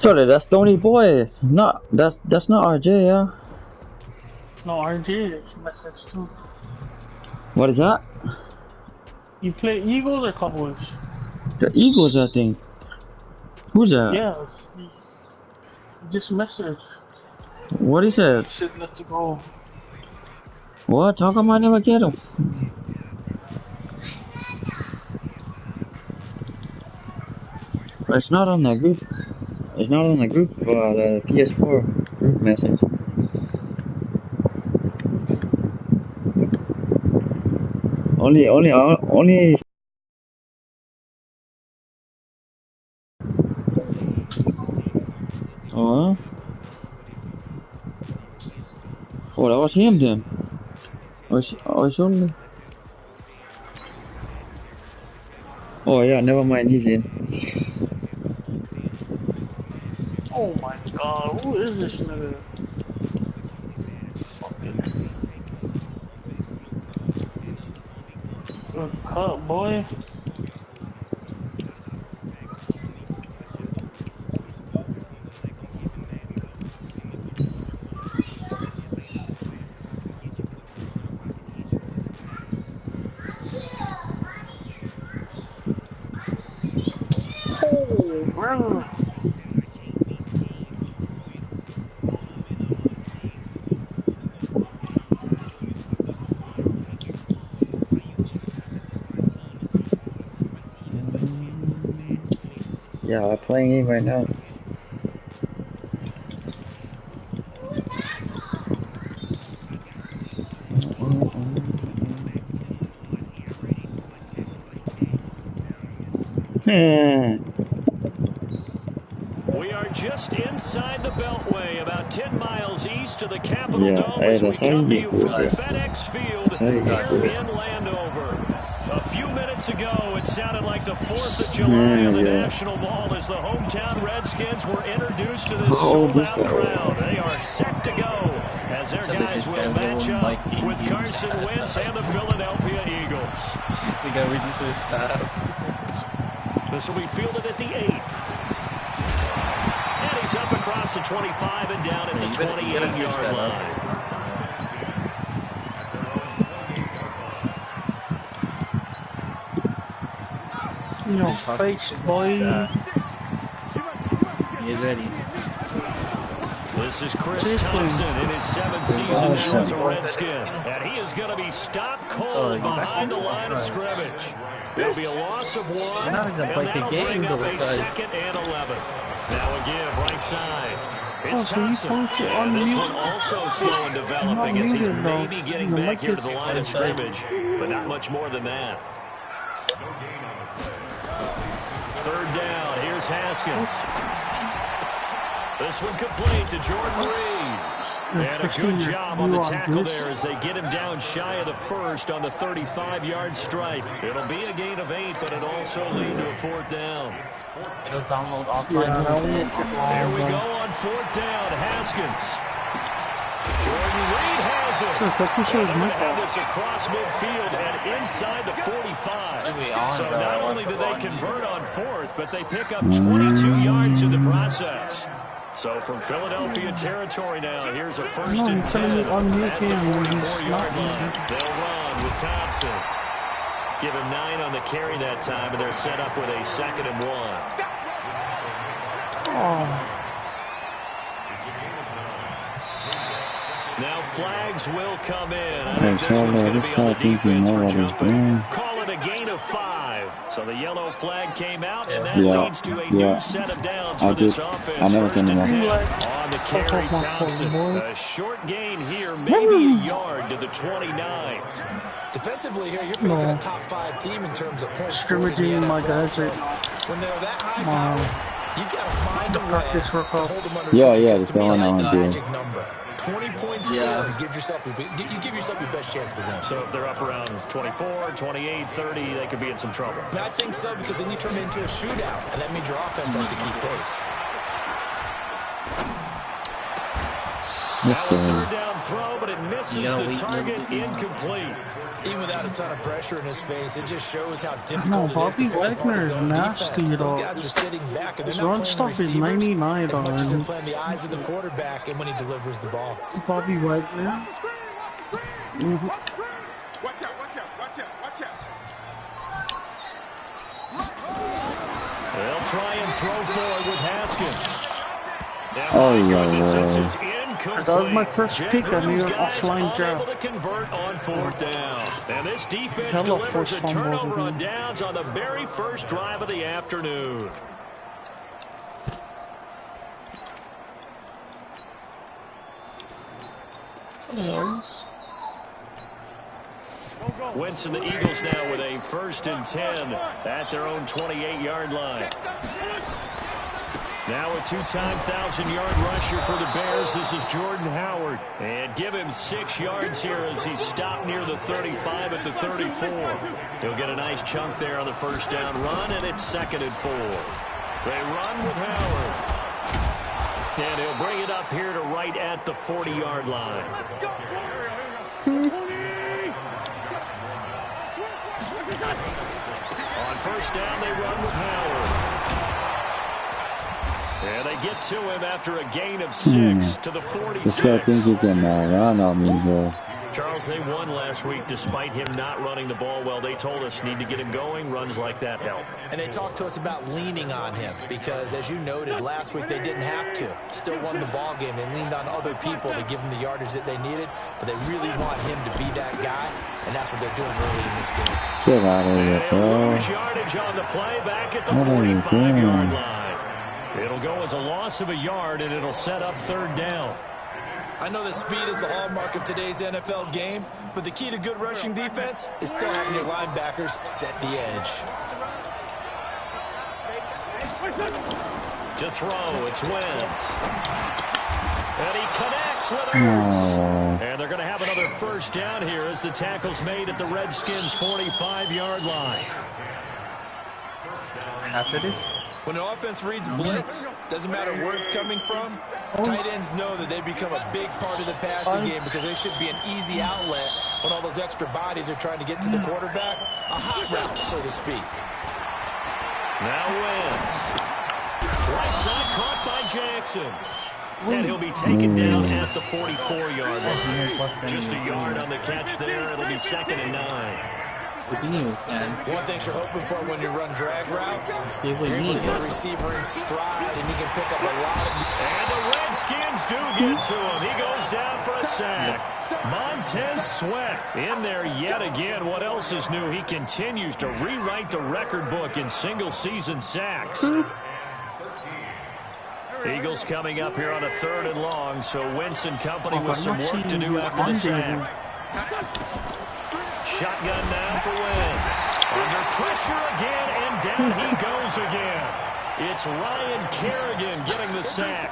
Sorry, that's Tony Boy. Not that's not RJ, yeah. No, RJ is message too. What is that? You play Eagles or Cowboys? The Eagles, I think. Who's that? Yeah, he just messaged. What he said? He said let's go. What? How come I never get him? It's not on the group. It's not on the group. The PS4 group message. Only. Oh. Oh, that was him then. It's only. Oh yeah, never mind. He's in. Oh my god, who is this nigga? Fucking good cut, boy. Oh, bro. Yeah, I'm playing it right now. We are just inside the Beltway, about 10 miles east of the Capitol Dome as we come to you from FedEx Field here in Landover. A few minutes ago, it sounded like the 4th of July on the National Mall as the hometown Redskins were introduced to this sold-out crowd. They are set to go as their guys will match up with Carson Wentz and the Philadelphia Eagles. We got reduces that. This will be fielded at the 8. And he's up across the 25 and down at the 28-yard line. You know, face, boy. He is ready. This is Chris Thompson in his 7th season now as a Redskin. And he is going to be stopped cold behind the line of scrimmage. It'll be a loss of 1, and that'll bring up a 2nd and 11. Now again, right side. It's Thompson. And this one also slow in developing as he's maybe getting back here to the line of scrimmage, but not much more than that. 3rd down. Here's Haskins. This one complete to Jordan Reed. And a good job on the tackle there as they get him down shy of the 1st on the 35-yard stripe. It'll be a gain of 8, but it'll also lead to a 4th down. It'll download offline. There we go on 4th down. Haskins. Jordan Reed has it. They're going to have this across midfield and inside the 45. So not only do they convert on 4th, but they pick up 22 yards in the process. So from Philadelphia territory now, here's a 1st and 10 at the 44-yard line. They'll run with Thompson. Give him 9 on the carry that time, and they're set up with a 2nd and 1. Now flags will come in. I think this one's going to be on the defense for jumping. Call it a gain of 5. So the yellow flag came out, and that leads to a new set of downs for this offense. 1st and 10 on the carry, Thompson. A short gain here, maybe a yard to the 29. Defensively here, you're facing a top 5 team in terms of points. Scrimmaging my guys. When they're that high power, you got to find a way to hold them under. That's the one I want to do. 20 points score, you give yourself your best chance to win. So if they're up around 24, 28, 30, they could be in some trouble. I think so, because then you turn it into a shootout, and that means your offense has to keep pace. Now a 3rd down throw, but it misses the target, incomplete. Even without a ton of pressure in his face, it just shows how No, difficult it is to pick apart his own defense. Those guys are sitting back and they're not playing the receivers as much as they're playing the eyes of the quarterback and when he delivers the ball. Bobby Wagner. Watch out, watch out, watch out, watch out. They'll try and throw forward with Haskins. Oh, yeah. That was my first pick. I knew an offline jab. To convert on 4th down. And this defense delivers a turnover on downs on the very first drive of the afternoon. Winston, the Eagles now with a 1st and 10 at their own 28-yard line. Now a two-time 1,000-yard rusher for the Bears. This is Jordan Howard. And give him 6 yards here as he's stopped near the 35 at the 34. He'll get a nice chunk there on the 1st down run, and it's 2nd and 4. They run with Howard. And he'll bring it up here to right at the 40-yard line. On 1st down, they run with Howard. And they get to him after a gain of 6 to the 46. This guy thinks he can run on me here. Charles, they won last week despite him not running the ball well. They told us need to get him going. Runs like that help. And they talked to us about leaning on him because, as you noted, last week they didn't have to. Still won the ball game. They leaned on other people to give them the yardage that they needed, but they really want him to be that guy, and that's what they're doing early in this game. Get out of here, bro. Yardage on the play back at the 45-yard line. It'll go as a loss of a yard, and it'll set up 3rd down. I know that speed is the hallmark of today's NFL game, but the key to good rushing defense is still having your linebackers set the edge. To throw, it's Wentz. And he connects with Ertz. And they're going to have another 1st down here as the tackle's made at the Redskins' 45-yard line. After this? When the offense reads blitz, doesn't matter where it's coming from, tight ends know that they become a big part of the passing game because they should be an easy outlet when all those extra bodies are trying to get to the quarterback. A hot route, so to speak. Now Wentz. Right side caught by Jackson. And he'll be taken down at the 44-yard line. Just a yard on the catch there. It'll be 2nd and 9. One thing you're hoping for when you run drag routes, you're able to hit a receiver in stride, and he can pick up a lot of... And the Redskins do get to him. He goes down for a sack. Montez Sweat in there yet again. What else is new? He continues to rewrite the record book in single-season sacks. Eagles coming up here on a 3rd and long, so Wentz and company with some work to do after the sack. Shotgun now for Wentz. Under pressure again, and down he goes again. It's Ryan Kerrigan getting the sack.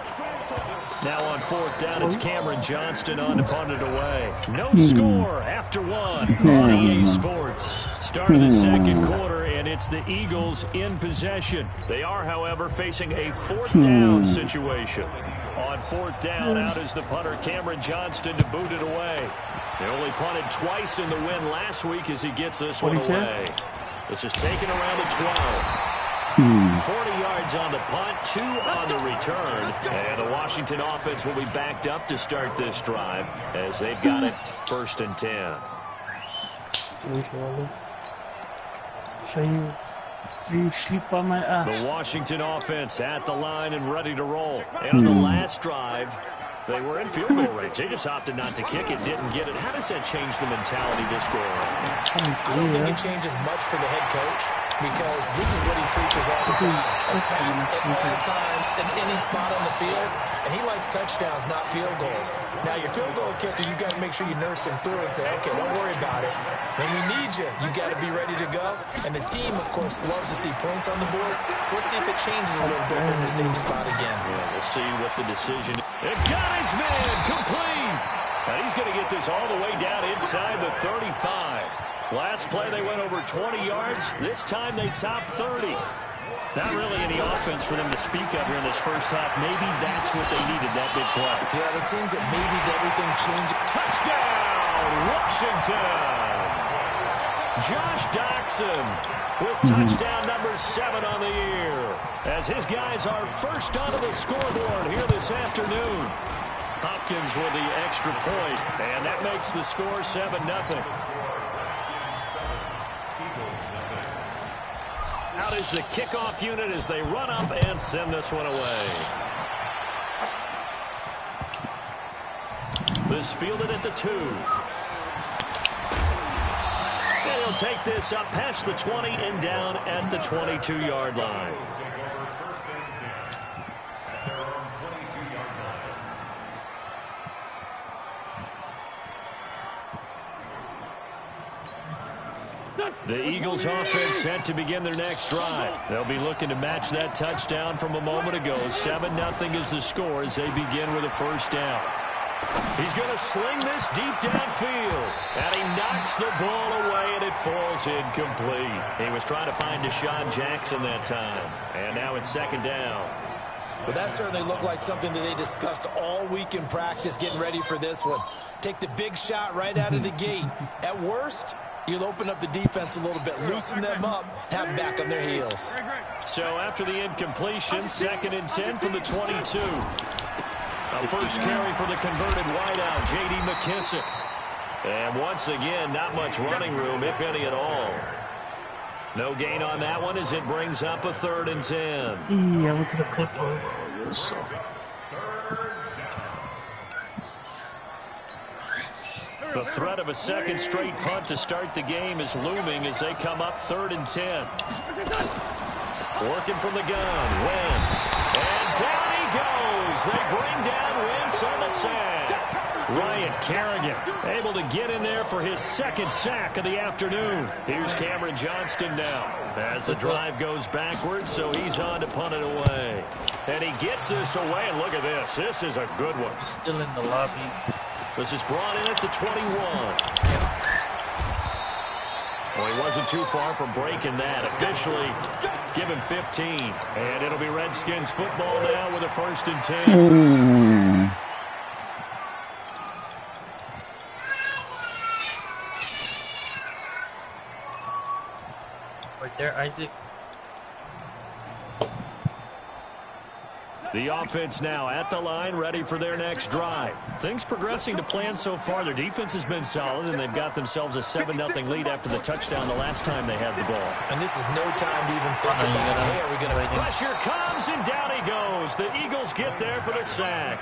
Now on 4th down, it's Cameron Johnston on to punt it away. No score after 1 on EA Sports. Start of the 2nd quarter, and it's the Eagles in possession. They are, however, facing a 4th down situation. On 4th down, out is the punter Cameron Johnston to boot it away. They only punted twice in the win last week as he gets this one away. This is taken around the 12. 40 yards on the punt, 2 on the return. And the Washington offense will be backed up to start this drive as they've got it 1st and 10. You sleep on my ass. The Washington offense at the line and ready to roll. And on the last drive, they were in field goal range. They just opted not to kick it, didn't get it. How does that change the mentality this go around? I don't think it changes much for the head coach because this is what he preaches all the time. Attack at all times in any spot on the field. And he likes touchdowns, not field goals. Now, your field goal kicker, you got to make sure you nurse him through and say, okay, don't worry about it. When we need you, you got to be ready to go. And the team, of course, loves to see points on the board. So let's see if it changes a little bit in the same spot again. Yeah, we'll see what the decision is. It got his man complete. And he's going to get this all the way down inside the 35. Last play, they went over 20 yards. This time, they topped 30. Not really any offense for them to speak of here in this first half. Maybe that's what they needed, that big play. Yeah, it seems that maybe everything changed. Touchdown, Washington! Josh Doxson with touchdown number 7 on the year, as his guys are first onto the scoreboard here this afternoon. Hopkins with the extra point, and that makes the score 7-0. Out is the kickoff unit as they run up and send this one away. This fielded at the 2. And he'll take this up past the 20 and down at the 22-yard line. The Eagles offense set to begin their next drive. They'll be looking to match that touchdown from a moment ago. 7-0 is the score as they begin with a first down. He's going to sling this deep downfield, and he knocks the ball away, and it falls incomplete. He was trying to find Deshaun Jackson that time, and now it's second down. Well, that certainly looked like something that they discussed all week in practice getting ready for this one. Take the big shot right out of the gate. At worst, you'll open up the defense a little bit, loosen them up, have them back on their heels. So after the incompletion, 2nd and 10 from the 22. A first carry for the converted wideout, J.D. McKissick. And once again, not much running room, if any at all. No gain on that one as it brings up a 3rd and 10. Yeah, I went to the clip of this. The threat of a second straight punt to start the game is looming as they come up 3rd and 10. Working from the gun, Wentz. And down he goes. They bring down Wentz on the sack. Ryan Kerrigan able to get in there for his 2nd sack of the afternoon. Here's Cameron Johnston now as the drive goes backwards, so he's on to punt it away. And he gets this away, and look at this. This is a good one. He's still in the lobby. This is brought in at the 21. Well, he wasn't too far from breaking that. Officially, give him 15. And it'll be Redskins football now with a 1st and 10. Right there, Isaac. The offense now at the line, ready for their next drive. Things progressing to plan so far. Their defense has been solid, and they've got themselves a 7-0 lead after the touchdown the last time they had the ball. And this is no time to even think about, hey, are we going to... Pressure comes, and down he goes. The Eagles get there for the sack.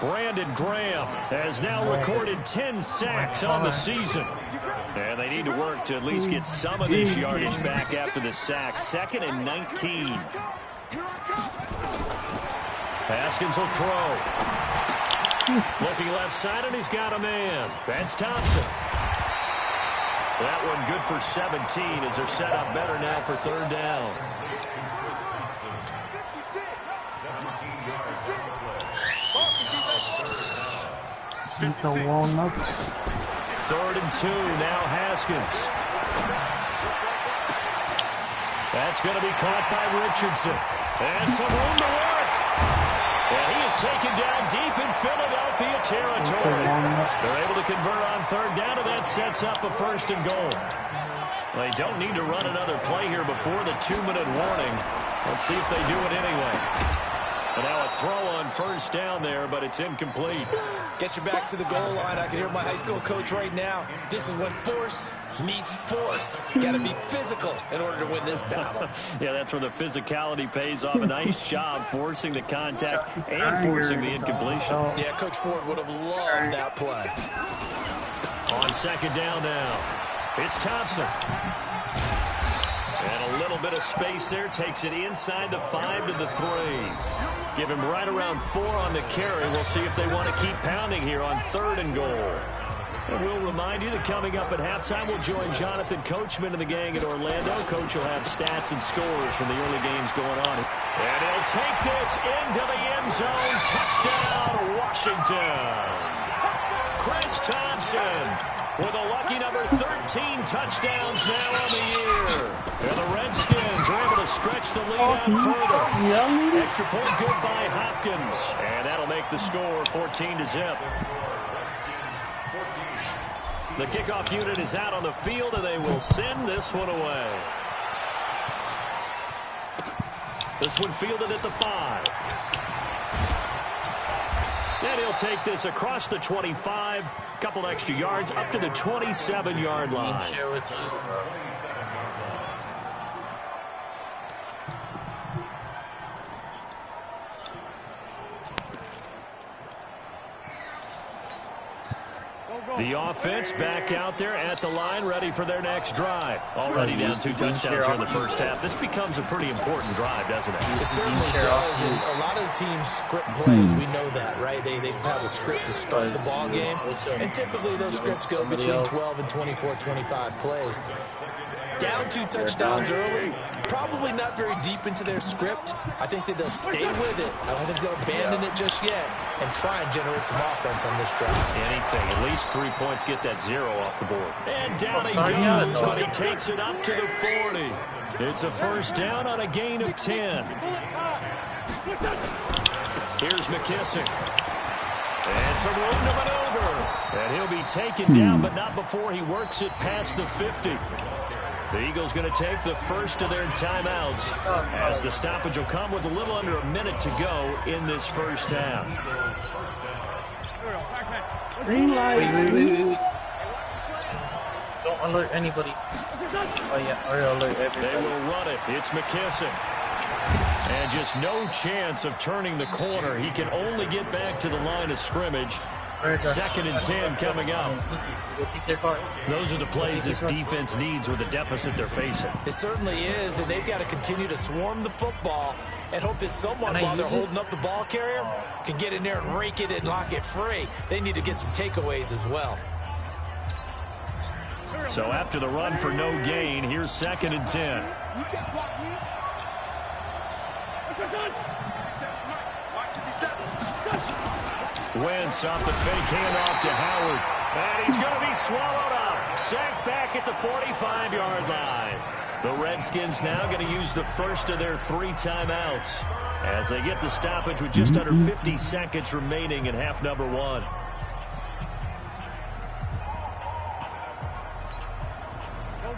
Brandon Graham has now recorded 10 sacks on the season. And they need to work to at least get some of this yardage back after the sack. 2nd and 19. Haskins will throw. Looking left side, and he's got a man. That's Thompson. That one good for 17 as they're set up better now for 3rd down. The walnut. 3rd and 2, now Haskins. That's going to be caught by Richardson. And some room to work. And he is taken down deep in Philadelphia territory. They're able to convert on 3rd down, and that sets up a 1st and goal. They don't need to run another play here before the 2-minute warning. Let's see if they do it anyway. And now a throw on 1st down there, but it's incomplete. Get your backs to the goal line. I can hear my high school coach right now. This is when force meets force. Got to be physical in order to win this battle. Yeah, that's where the physicality pays off. A nice job forcing the contact and forcing the incompletion. Yeah, Coach Ford would have loved that play. On 2nd down now, it's Thompson. And a little bit of space there, takes it inside the 5 to the 3. Give him right around 4 on the carry. We'll see if they want to keep pounding here on 3rd and goal. And we'll remind you that coming up at halftime, we'll join Jonathan Coachman and the gang at Orlando. Coach will have stats and scores from the early games going on. And he'll take this into the end zone. Touchdown, Washington. Chris Thompson with a lucky number 13 touchdowns now on the year. And the Redskins are able to stretch the lead out further. Extra point good by Hopkins. And that'll make the score 14-0. The kickoff unit is out on the field, and they will send this one away. This one fielded at the 5. And he'll take this across the 25, couple extra yards up to the 27-yard line. The offense back out there at the line, ready for their next drive. Already down 2 touchdowns here in the first half. This becomes a pretty important drive, doesn't it? It certainly does, and a lot of the teams script plays. We know that, right? They have a script to start the ball game, and typically those scripts go between 12 and 24, 25 plays. Down 2 touchdowns early, probably not very deep into their script. I think that they'll stay with it. I don't think they'll abandon it just yet and try and generate some offense on this drive. Anything, at least 3 points, get that 0 off the board. And down he goes, but he takes it up to the 40. It's a first down on a gain of 10. Here's McKissick. And some room to maneuver. And he'll be taken down, but not before he works it past the 50. The Eagles going to take the first of their timeouts as the stoppage will come with a little under a minute to go in this first half. Wait. Don't alert anybody. Oh, yeah, or alert everybody. They will run it. It's McKissick. And just no chance of turning the corner. He can only get back to the line of scrimmage. 2nd and 10 coming up. Those are the plays this defense needs with the deficit they're facing. It certainly is, and they've got to continue to swarm the football and hope that someone, while they're holding up the ball carrier, can get in there and rake it and lock it free. They need to get some takeaways as well. So after the run for no gain, here's 2nd and 10. Wentz off the fake handoff to Howard. And he's going to be swallowed up. Sacked back at the 45-yard line. The Redskins now going to use the first of their 3 timeouts as they get the stoppage with just under 50 seconds remaining in half number 1.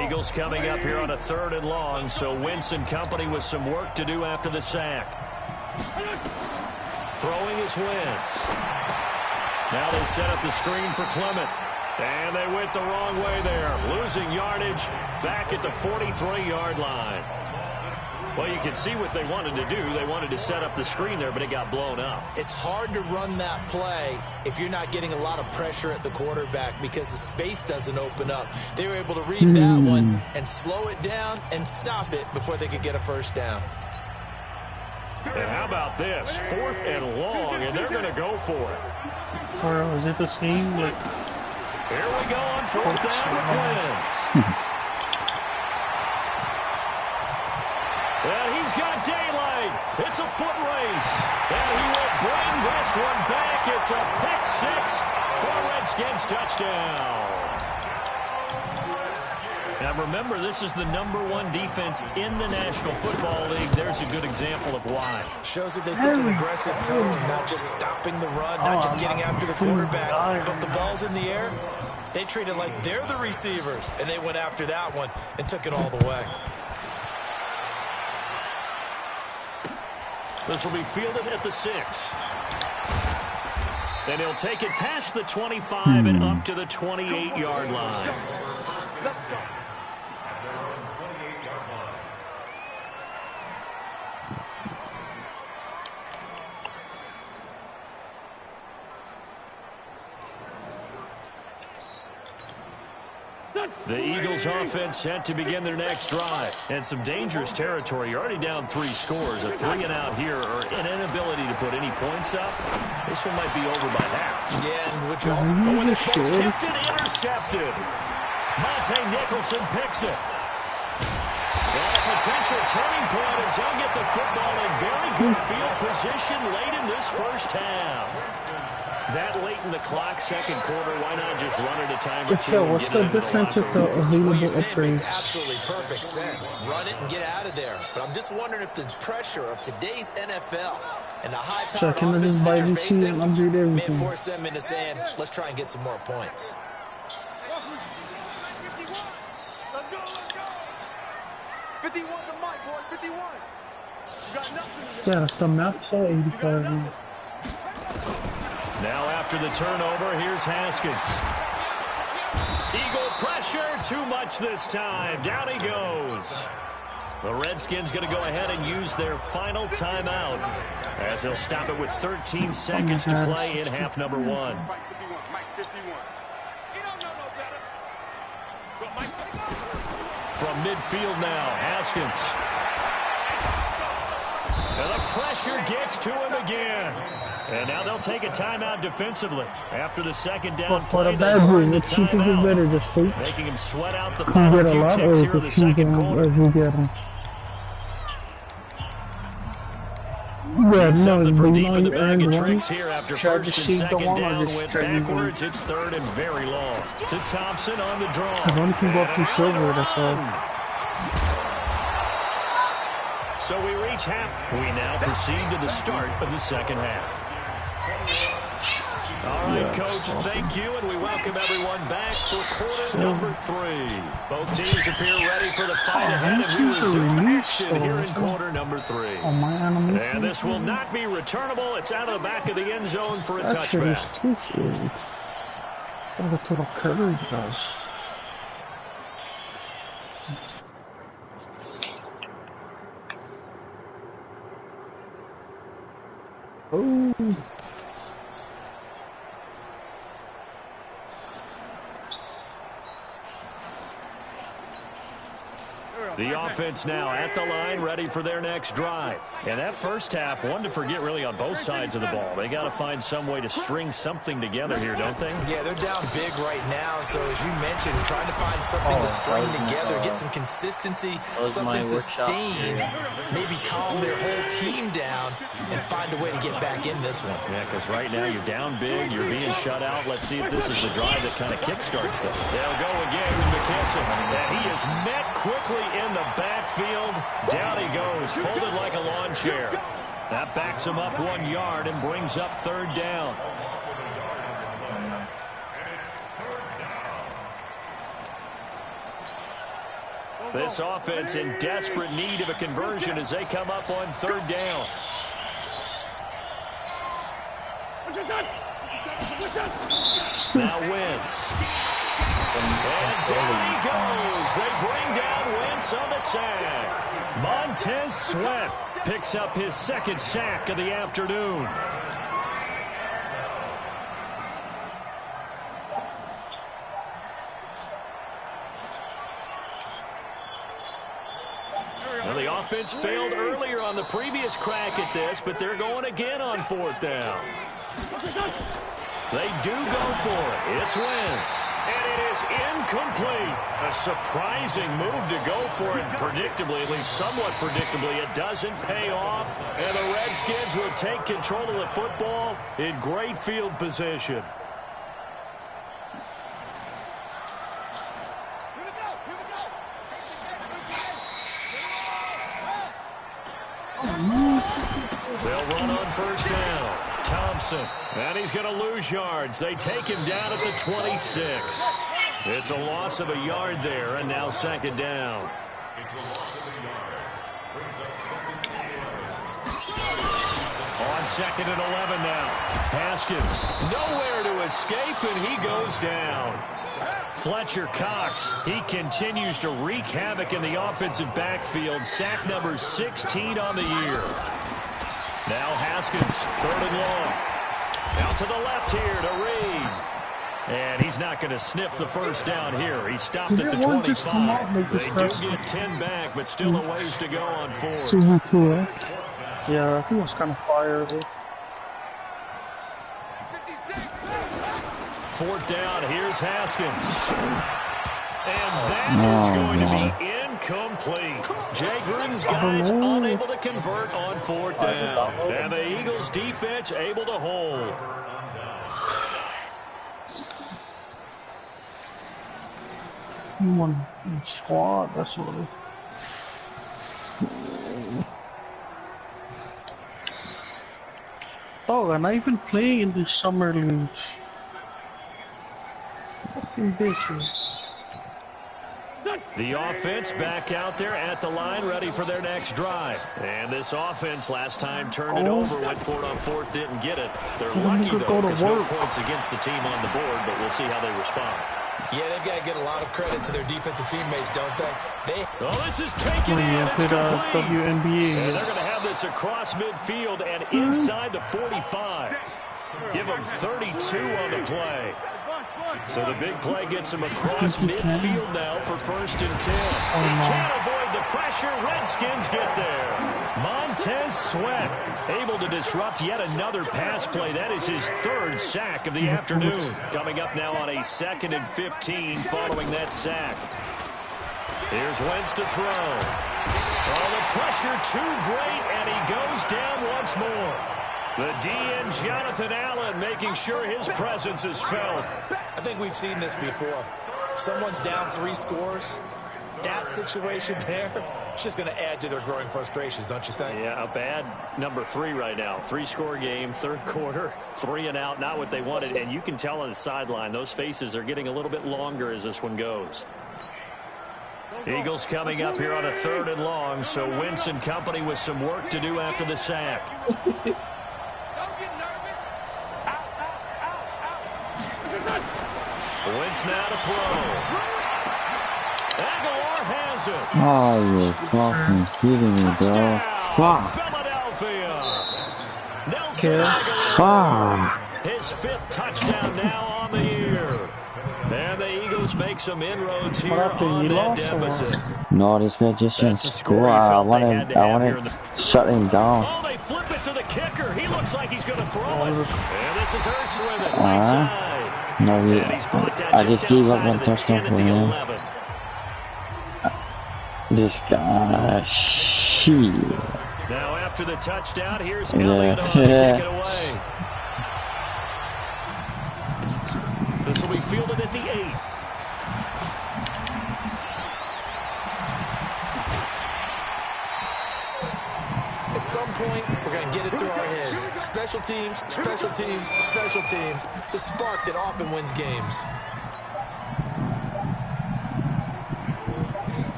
Eagles coming up here on a 3rd and long, so Wentz and company with some work to do after the sack. Throwing is Wentz. Now they set up the screen for Clement. And they went the wrong way there. Losing yardage back at the 43-yard line. Well, you can see what they wanted to do. They wanted to set up the screen there, but it got blown up. It's hard to run that play if you're not getting a lot of pressure at the quarterback because the space doesn't open up. They were able to read that one and slow it down and stop it before they could get a first down. And how about this? 4th and long, and they're going to go for it. Or is it the same? Like, here we go on 4th down with Wentz. And he's got daylight. It's a foot race. And he will bring this one back. It's a pick-6 for a Redskins touchdown. Now remember, this is the #1 defense in the National Football League. There's a good example of why. Shows that they set an aggressive tone, not just stopping the run, not just getting after the quarterback, but the ball's in the air. They treat it like they're the receivers, and they went after that one and took it all the way. This will be fielded at the 6. And he'll take it past the 25 and up to the 28-yard line. The Eagles offense set to begin their next drive. And some dangerous territory. You're already down 3 scores. A 3-and-out here or an inability to put any points up. This one might be over by half. Yeah, and which also... Oh, and it's tipped and intercepted. Monte Nicholson picks it. And a potential turning point as he'll get the football in very good field position late in this first half. That late in the clock, second quarter, why not just run at a time or two? So what's the difference with the available upgrades? Makes upgrades? absolutely perfect sense. Run it and get out of there. But I'm just wondering if the pressure of today's NFL and the high-powered offense that you're facing may force them into saying, let's try and get some more points. Let's go, let's go. 51 to Mike, boy, 51. You got nothing. Yeah, it's the map, so 85. Now after the turnover, here's Haskins. Eagle pressure, too much this time. Down he goes. The Redskins going to go ahead and use their final timeout as they'll stop it with 13 seconds to play in half number 1. Mike 51, Mike 51. You don't know no better. Go, Mike. From midfield now, Haskins. And the pressure gets to him again. And now they'll take a timeout defensively. After the second down play, they burn the timeout, making him sweat out the final few ticks here in the second quarter. Something for deep in the bag of tricks here after first and second down went backwards. It's third and very long. To Thompson on the draw. So we reach half. We now proceed to the start of the second half. All right, Coach, thank you, and we welcome everyone back for quarter number 3. Both teams appear ready for the fight ahead, and we resume action here in quarter number 3. And this will not be returnable. It's out of the back of the end zone for a touchback. The offense now at the line, ready for their next drive. And that first half, one to forget really on both sides of the ball. They got to find some way to string something together here, don't they? Yeah, they're down big right now. So as you mentioned, trying to find something to string together, get some consistency, something sustained, maybe calm their whole team down and find a way to get back in this one. Yeah, because right now you're down big, you're being shut out. Let's see if this is the drive that kind of kickstarts them. They'll go again with McKesson, and he is met quickly in the backfield. Down he goes, folded like a lawn chair. That backs him up 1 yard and brings up third down. This offense in desperate need of a conversion as they come up on third down. Now Wentz. And down he goes. They bring down Wentz on the sack. Montez Sweat picks up his second sack of the afternoon. Well, the offense failed earlier on the previous crack at this, but they're going again on fourth down. They do go for it. It's Wentz. And it is incomplete. A surprising move to go for it. Predictably, at least somewhat predictably, it doesn't pay off. And the Redskins will take control of the football in great field position. They'll run on first down. Thompson, and he's going to lose yards. They take him down at the 26. It's a loss of a yard there, and now second down. On second and 11 now. Haskins, nowhere to escape, and he goes down. Fletcher Cox, he continues to wreak havoc in the offensive backfield. Sack number 16 on the year. Now Haskins, third and long. Out to the left here to Reed. And he's not going to sniff the first down here. He stopped at the 25. They do get 10 back, but still a ways to go on fourth. Yeah, I think it was kind of fire. Fourth down, here's Haskins. And that is going to be incomplete. Jay Gruden's guys unable to convert on fourth down. And the Eagles defense able to hold. One squad, that's what it is. Oh, and I've been playing in the summer leagues. Fucking bitches. The offense back out there at the line, ready for their next drive. And this offense last time turned it over, went for it on fourth, didn't get it. They're lucky, though, because no points against the team on the board, but we'll see how they respond. Yeah, they've got to get a lot of credit to their defensive teammates, don't they? Oh, this is taken in. It's complete. And they're going to have this across midfield and inside the 45. Give them 32 on the play. So the big play gets him across midfield now for 1st and 10. He can't avoid the pressure. Redskins get there. Montez Sweat able to disrupt yet another pass play. That is his 3rd sack of the afternoon. Coming up now on a 2nd and 15 following that sack. Here's Wentz to throw. Oh, the pressure too great, and he goes down once more. The DN Jonathan Allen making sure his presence is felt. I think we've seen this before. Someone's down 3 scores. That situation there, it's just going to add to their growing frustrations, don't you think? Yeah, a bad number 3 right now. 3-score game, 3rd quarter, 3 and out, not what they wanted. And you can tell on the sideline, those faces are getting a little bit longer as this one goes. Eagles coming up here on a 3rd and long, so Wentz and company with some work to do after the sack. Wentz now to throw. Aguilar has it. Oh, you're fucking kidding me, bro. Fuck. Philadelphia. Nelson Aguilar. Fuck. His 5th touchdown now on the year. And the Eagles make some inroads here on that deficit. No, this guy just didn't score. I want to shut him down. Oh, they flip it to the kicker. He looks like he's going to throw it. And this is Hurts with it. Right side. No, I just gave up one touchdown for him. This guy, shit. Now after the touchdown, here's Elliott to take it away. This will be fielded at the 8. At some point, we're going to get it through our heads. Special teams, special teams, special teams. The spark that often wins games.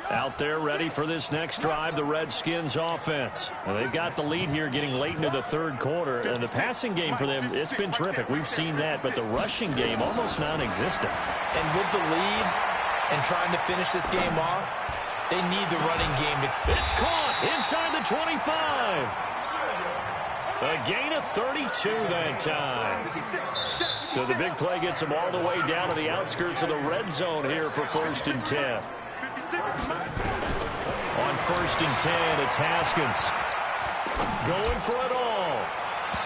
Out there ready for this next drive, the Redskins offense. Now, they've got the lead here getting late into the 3rd quarter. And the passing game for them, it's been terrific. We've seen that, but the rushing game almost non-existent. And with the lead and trying to finish this game off, they need the running game to... It's caught inside the 25. A gain of 32 that time. So the big play gets them all the way down to the outskirts of the red zone here for 1st and 10. On 1st and 10, it's Haskins. Going for it all.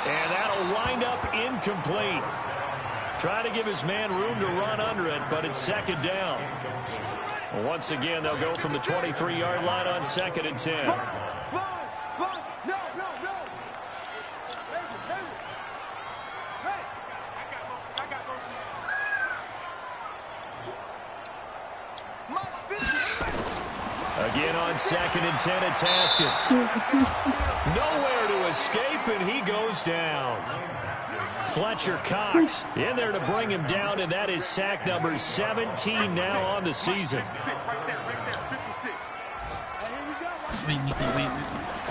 And that'll wind up incomplete. Trying to give his man room to run under it, but it's 2nd down. Well, once again, they'll go from the 23-yard line on 2nd and 10. Again on 2nd and 10, it's Haskins. Nowhere to escape, and he goes down. Fletcher Cox in there to bring him down, and that is sack number 17 now on the season.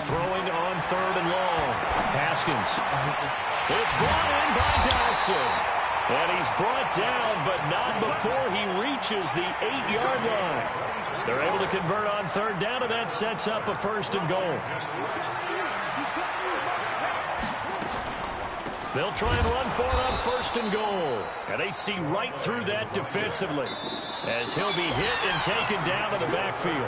Throwing on 3rd and long. Haskins. It's brought in by Dodson. And he's brought down, but not before he reaches the 8-yard line. They're able to convert on 3rd down, and that sets up a 1st and goal. They'll try and run for it on 1st and goal. And they see right through that defensively as he'll be hit and taken down to the backfield.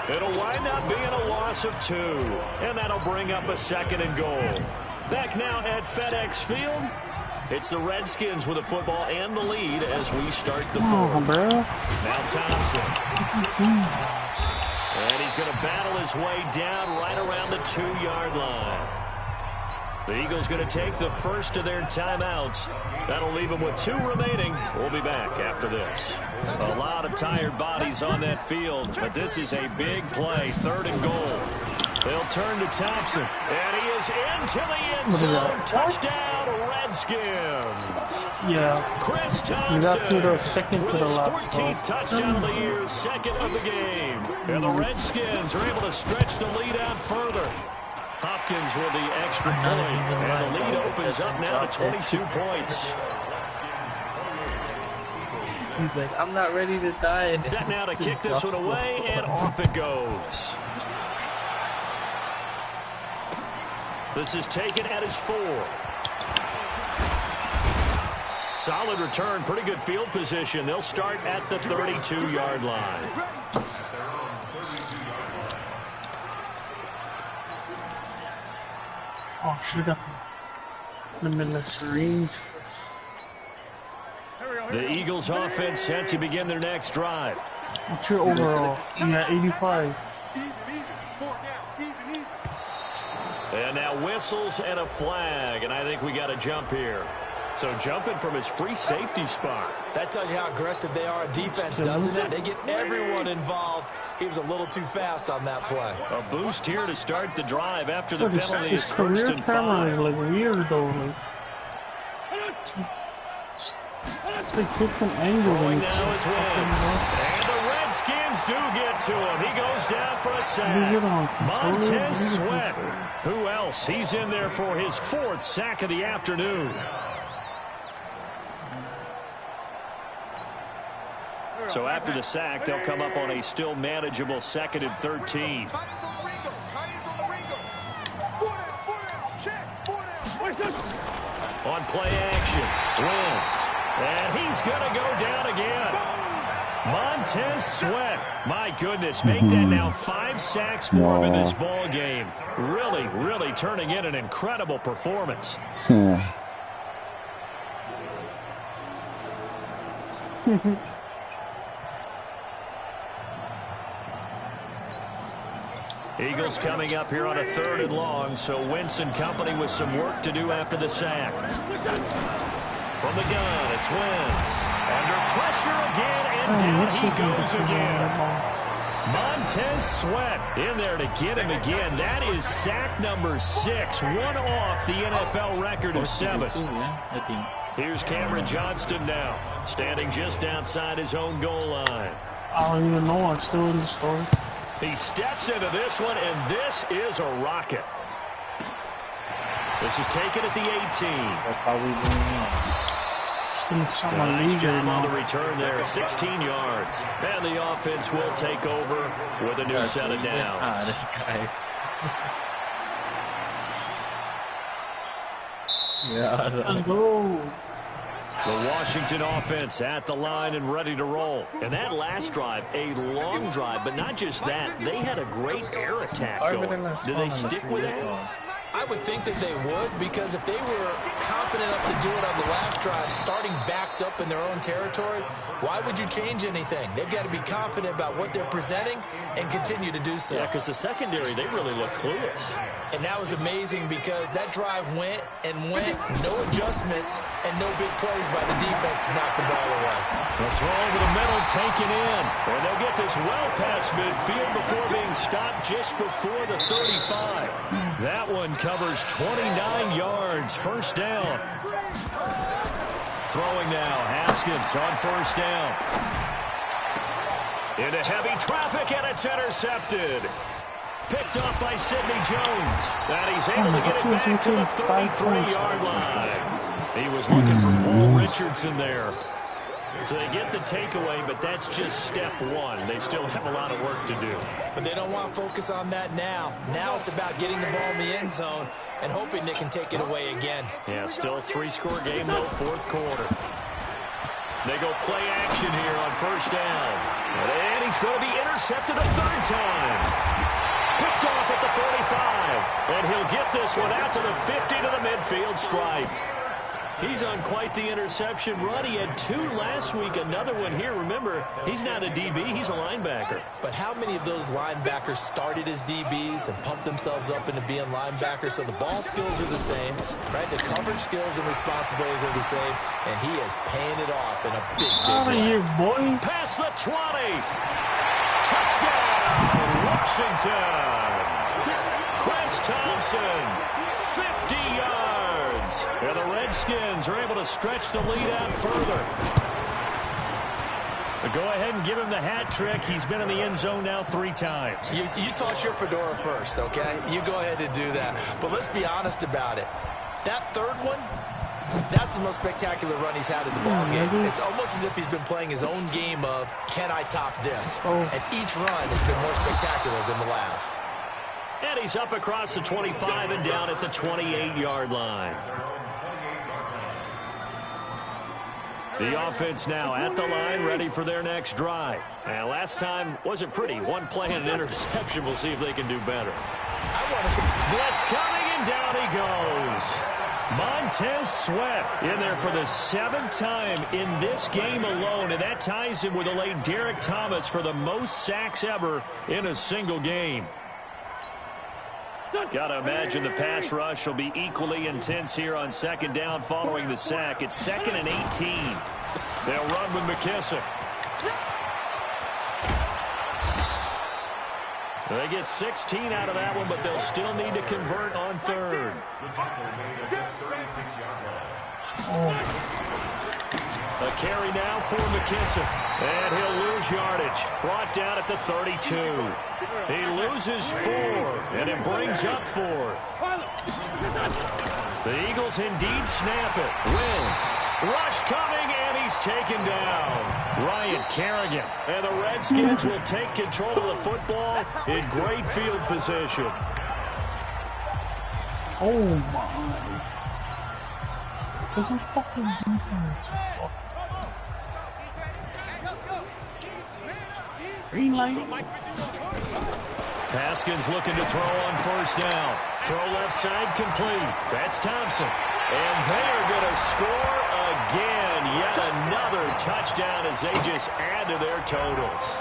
It'll wind up being a loss of 2, and that'll bring up a 2nd and goal. Back now at FedEx Field. It's the Redskins with the football and the lead as we start the 4th. Now Thompson. And he's going to battle his way down right around the 2-yard line. The Eagles going to take the first of their timeouts. That'll leave them with 2 remaining. We'll be back after this. A lot of tired bodies on that field, but this is a big play, 3rd and goal. They'll turn to Thompson, and he is into the end zone. Touchdown, Redskins. Yeah. Chris You got to the second with to the his last 14th touchdown of the year, 2nd of the game. And the Redskins are able to stretch the lead out further. Hopkins with the extra point, and the lead opens up now to 22 points. He's like, I'm not ready to die. Set now to kick this one away, and off it goes. This is taken at his 4. Solid return, pretty good field position. They'll start at the 32-yard line. Oh, should have got the syringe. The Eagles offense set to begin their next drive. What's your overall? Yeah, 85. And now whistles and a flag, and I think we got a jump here. So jumping from his free safety spot. That tells you how aggressive they are on defense, doesn't it? They get everyone involved. He was a little too fast on that play. A boost here to start the drive after the penalty. His career camera is like weird though. Like different angle. Throwing now his wins. And the Redskins do get to him. He goes down for a sack. Montez Sweat. Who else? He's in there for his 4th sack of the afternoon. So after the sack, they'll come up on a still manageable 2nd and 13. On play action, Wentz. And he's going to go down again. Montez Sweat. My goodness, make that now 5 sacks for him in this ball game. Really, really turning in an incredible performance. Eagles coming up here on a 3rd and long, so Wentz and company with some work to do after the sack. From the gun, it's Wentz. Under pressure again, and down he goes again. Montez Sweat in there to get him again. That is sack number 6, one off the NFL record of 7. Here's Cameron Johnston now, standing just outside his own goal line. I don't even know. I'm still in the story. He steps into this one, and this is a rocket. This is taken at the 18. That's how we Nice job on the return there, 16 yards. And the offense will take over with a new set of downs. This guy. Yeah. Let's go. The Washington offense at the line and ready to roll. And that last drive, a long drive, but not just that. They had a great air attack going. Do they stick with that? I would think that they would, because if they were confident enough to do it on the last drive, starting backed up in their own territory, why would you change anything? They've got to be confident about what they're presenting and continue to do so. Yeah, because the secondary, they really look clueless. And that was amazing because that drive went and went, no adjustments, and no big plays by the defense to knock the ball away. The throw over the middle taken in. And they'll get this well past midfield before being stopped just before the 35. That one covers 29 yards. First down. Throwing now. Haskins on first down. Into heavy traffic, and it's intercepted. Picked off by Sidney Jones. And he's able to get it back to the 33-yard line. He was looking for Paul Richardson there. So they get the takeaway, but that's just step one. They still have a lot of work to do. But they don't want to focus on that now. Now it's about getting the ball in the end zone and hoping they can take it away again. Yeah, still a 3-score game, though, 4th quarter. They go play action here on first down. And he's going to be intercepted a 3rd time. Picked off at the 45. And he'll get this one out to the 50 to the midfield stripe. He's on quite the interception run. He had 2 last week, another one here. Remember, he's not a DB, he's a linebacker. But how many of those linebackers started as DBs and pumped themselves up into being linebackers? So the ball skills are the same, right? The coverage skills and responsibilities are the same, and he is paying it off in a big way. Here, boy. Past the 20. Touchdown, Washington. Chris Thompson, 50 yards. And the Redskins are able to stretch the lead out further. But go ahead and give him the hat trick. He's been in the end zone now 3 times. You toss your fedora first, okay? You go ahead and do that. But let's be honest about it. That third one, that's the most spectacular run he's had in the ball game. It's almost as if he's been playing his own game of, can I top this? And each run has been more spectacular than the last. And he's up across the 25 and down at the 28-yard line. The offense now at the line, ready for their next drive. And last time wasn't pretty. 1 play and an interception. We'll see if they can do better. I want to see Blitz coming, and down he goes. Montez Sweat in there for the 7th time in this game alone, and that ties him with the late Derek Thomas for the most sacks ever in a single game. Got to imagine the pass rush will be equally intense here on 2nd down following the sack. It's 2nd and 18. They'll run with McKissick. They get 16 out of that one, but they'll still need to convert on 3rd. A carry now for McKissick. And he'll lose yardage. Brought down at the 32. He loses 4, and it brings up 4th. The Eagles indeed snap it. Wins. Rush coming, and he's taken down. Ryan Kerrigan. And the Redskins will take control of the football in great field position. Oh, my. There's a fucking defense. Green light. Haskins looking to throw on 1st down. Throw left side complete. That's Thompson. And they are going to score again. Yet another touchdown as they just add to their totals.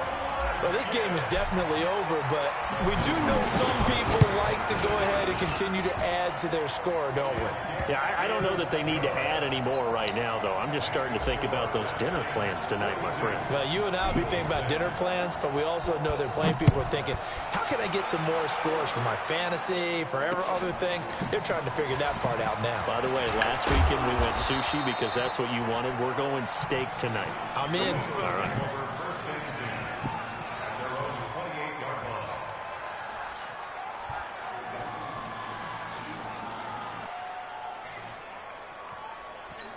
Well, this game is definitely over, but we do know some people like to go ahead and continue to add to their score, don't we? Yeah, I don't know that they need to add any more right now, though. I'm just starting to think about those dinner plans tonight, my friend. Well, you and I will be thinking about dinner plans, but we also know they're playing people are thinking, how can I get some more scores for my fantasy, for other things? They're trying to figure that part out now. By the way, last weekend we went sushi because that's what you wanted. We're going steak tonight. I'm in. All right.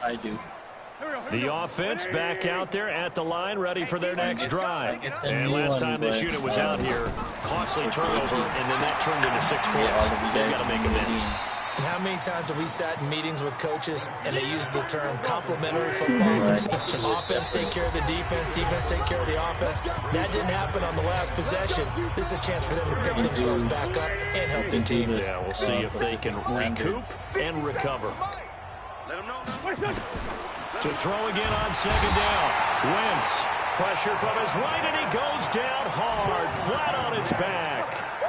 I do. The offense back out there at the line, ready for their next drive. And last time this unit was out here, costly turnover, and then that turned into 6 points. They've got to make amends. And how many times have we sat in meetings with coaches and they use the term complementary football? Offense take care of the defense, defense take care of the offense. That didn't happen on the last possession. This is a chance for them to pick themselves back up and help their team. Yeah, we'll see if they can recoup and recover. To throw again on 2nd down. Wentz, pressure from his right, and he goes down hard, flat on his back.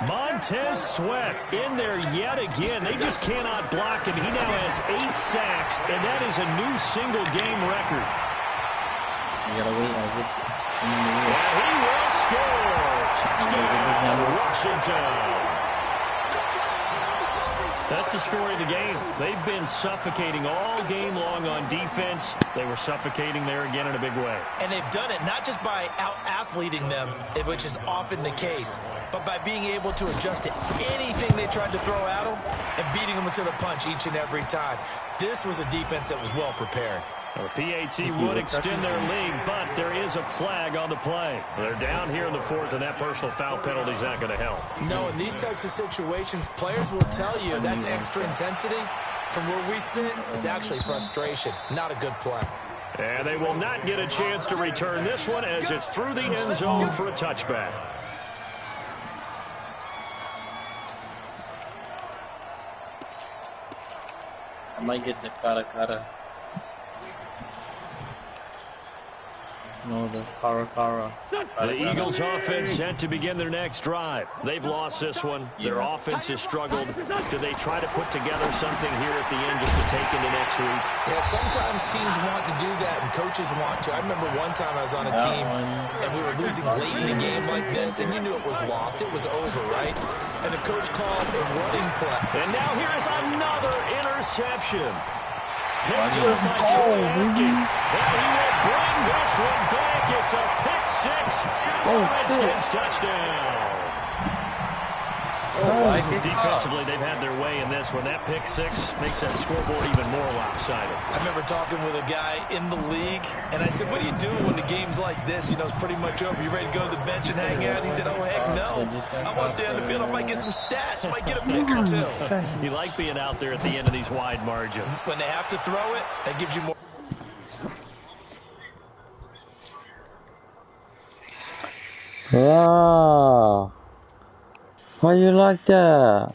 Montez Sweat in there yet again. They just cannot block him. He now has 8 sacks, and that is a new single-game record. You gotta wait as it spinning the And he will score. Touchdown, Washington. That's the story of the game. They've been suffocating all game long on defense. They were suffocating there again in a big way. And they've done it not just by out-athleting them, which is often the case, but by being able to adjust to anything they tried to throw at them and beating them to the punch each and every time. This was a defense that was well prepared. The PAT would extend their lead, but there is a flag on the play. They're down here in the 4th, and that personal foul penalty is not going to help. No, in these types of situations, players will tell you that's extra intensity. From where we sit, it's actually frustration, not a good play. And they will not get a chance to return this one as it's through the end zone for a touchback. I might get the cara. No, the Cara. The Eagles offense set to begin their next drive. They've lost this one. Their offense has struggled. Do they try to put together something here at the end just to take into next week? Yeah, sometimes teams want to do that and coaches want to. I remember one time I was on a team and we were losing late in the game like this, and you knew it was lost. It was over, right? And the coach called a running play. And now here is another interception. Picked up by Troy Aikman. Now he will bring this one back. It's a pick six for the Redskins touchdown. Defensively, they've had their way in this one. That pick six makes that scoreboard even more lopsided. I remember talking with a guy in the league, and I said, what do you do when the game's like this? You know, it's pretty much over. You ready to go to the bench and hang out? He said, oh, heck no. I want to stay on the field. I might get some stats. I might get a pick or two. You like being out there at the end of these wide margins. When they have to throw it, that gives you more. Ah. Why you like that?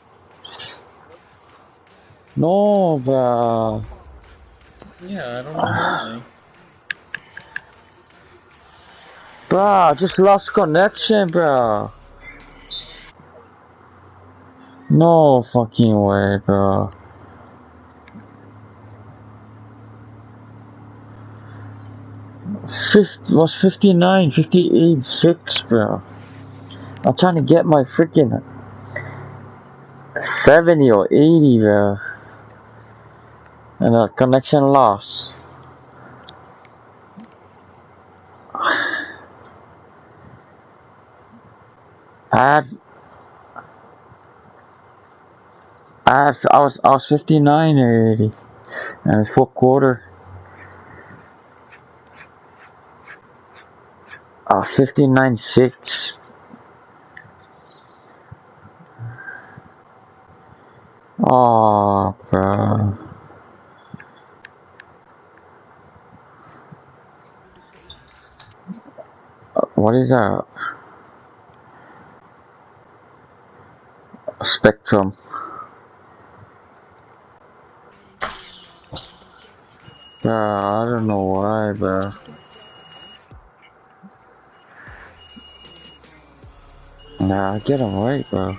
No, bro. Yeah, I don't know why. Bro, just lost connection, bro. No fucking way, bro. Was 59, 58, 6, bro. I'm trying to get my freaking 70 or 80, bro. And a connection loss. I was 59 already. And it's fourth quarter. 59-6. Oh, bro. What is that? Spectrum. Bro, I don't know why, bro. Nah, get him right, bro.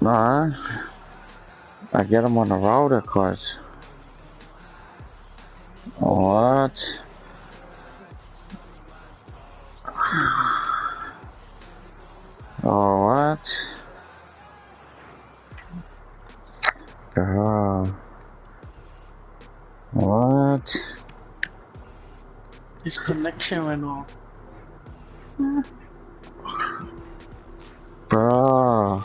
Nah, I get him on the router, cause what? Oh, what? What? His connection went off. Bro.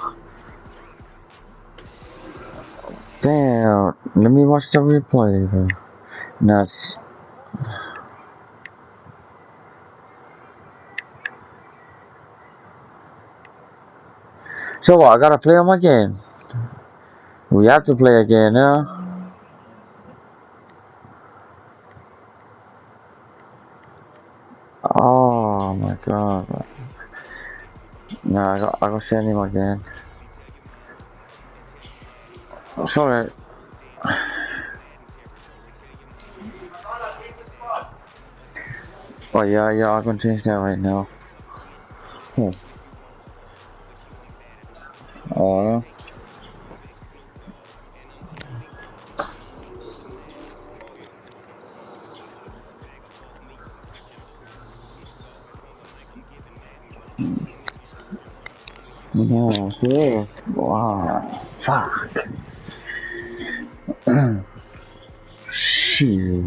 Damn. Let me watch the replay, bro. Nuts. So what? I gotta play him again. We have to play again now. Oh my god. No, I gotta send him again. Sorry. Oh yeah, I'm gonna change that right now. Oh. Yeah, yeah. Wow. Fuck. Shit.